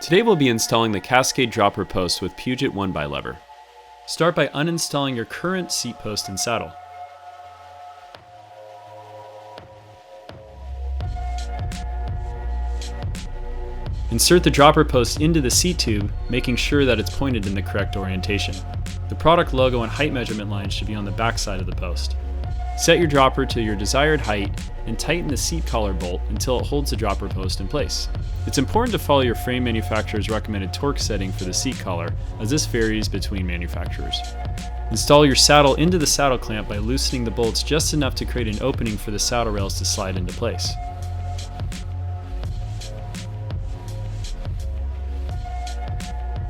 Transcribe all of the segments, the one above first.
Today we'll be installing the Cascade Dropper Post with Puget 1x lever. Start by uninstalling your current seat post and saddle. Insert the dropper post into the seat tube, making sure that it's pointed in the correct orientation. The product logo and height measurement lines should be on the back side of the post. Set your dropper to your desired height and tighten the seat collar bolt until it holds the dropper post in place. It's important to follow your frame manufacturer's recommended torque setting for the seat collar, as this varies between manufacturers. Install your saddle into the saddle clamp by loosening the bolts just enough to create an opening for the saddle rails to slide into place.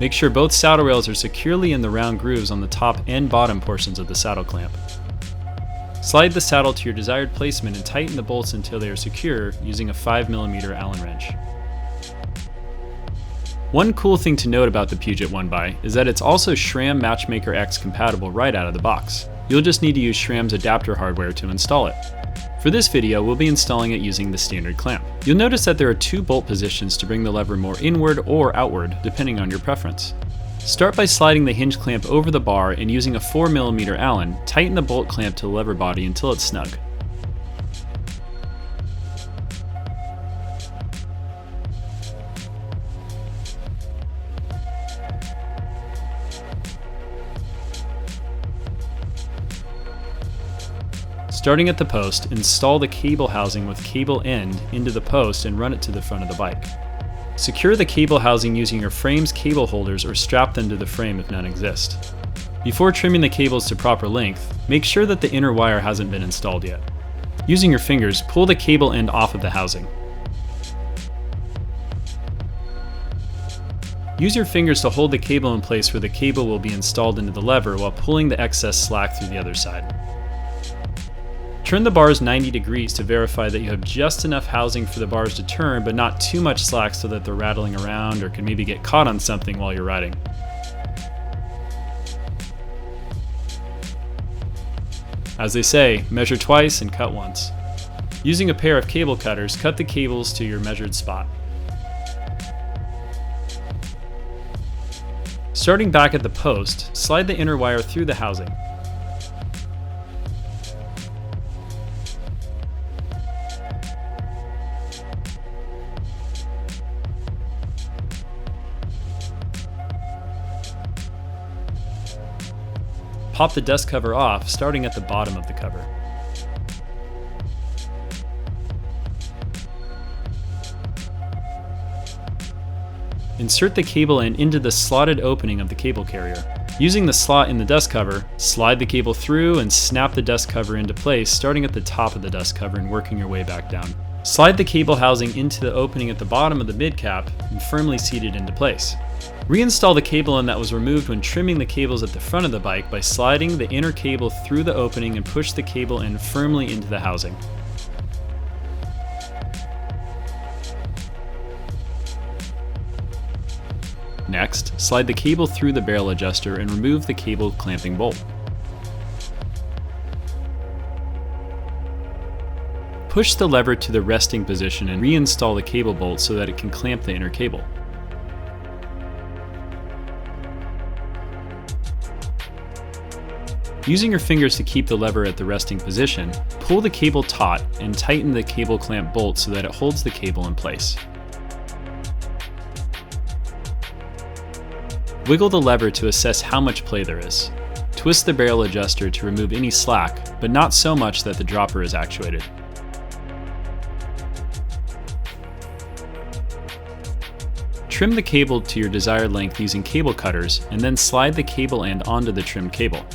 Make sure both saddle rails are securely in the round grooves on the top and bottom portions of the saddle clamp. Slide the saddle to your desired placement and tighten the bolts until they are secure using a 5mm Allen wrench. One cool thing to note about the Puget 1x is that it's also SRAM Matchmaker X compatible right out of the box. You'll just need to use SRAM's adapter hardware to install it. For this video, we'll be installing it using the standard clamp. You'll notice that there are two bolt positions to bring the lever more inward or outward, depending on your preference. Start by sliding the hinge clamp over the bar and using a 4mm Allen, tighten the bolt clamp to the lever body until it's snug. Starting at the post, install the cable housing with cable end into the post and run it to the front of the bike. Secure the cable housing using your frame's cable holders or strap them to the frame if none exist. Before trimming the cables to proper length, make sure that the inner wire hasn't been installed yet. Using your fingers, pull the cable end off of the housing. Use your fingers to hold the cable in place where the cable will be installed into the lever while pulling the excess slack through the other side. Turn the bars 90 degrees to verify that you have just enough housing for the bars to turn, but not too much slack so that they're rattling around or can maybe get caught on something while you're riding. As they say, measure twice and cut once. Using a pair of cable cutters, cut the cables to your measured spot. Starting back at the post, slide the inner wire through the housing. Pop the dust cover off, starting at the bottom of the cover. Insert the cable end into the slotted opening of the cable carrier. Using the slot in the dust cover, slide the cable through and snap the dust cover into place, starting at the top of the dust cover and working your way back down. Slide the cable housing into the opening at the bottom of the mid cap and firmly seat it into place. Reinstall the cable end that was removed when trimming the cables at the front of the bike by sliding the inner cable through the opening and push the cable end firmly into the housing. Next, slide the cable through the barrel adjuster and remove the cable clamping bolt. Push the lever to the resting position and reinstall the cable bolt so that it can clamp the inner cable. Using your fingers to keep the lever at the resting position, pull the cable taut and tighten the cable clamp bolt so that it holds the cable in place. Wiggle the lever to assess how much play there is. Twist the barrel adjuster to remove any slack, but not so much that the dropper is actuated. Trim the cable to your desired length using cable cutters and then slide the cable end onto the trimmed cable.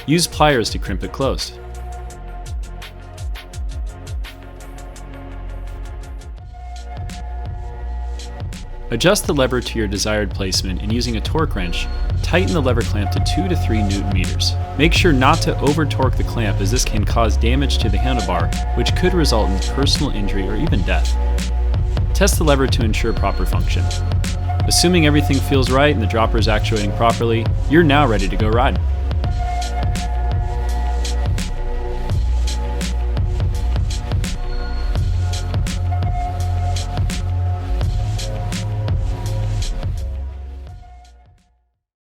Use pliers to crimp it closed. Adjust the lever to your desired placement and using a torque wrench, tighten the lever clamp to 2 to 3 Nm. Make sure not to over-torque the clamp as this can cause damage to the handlebar, which could result in personal injury or even death. Test the lever to ensure proper function. Assuming everything feels right and the dropper is actuating properly, you're now ready to go ride.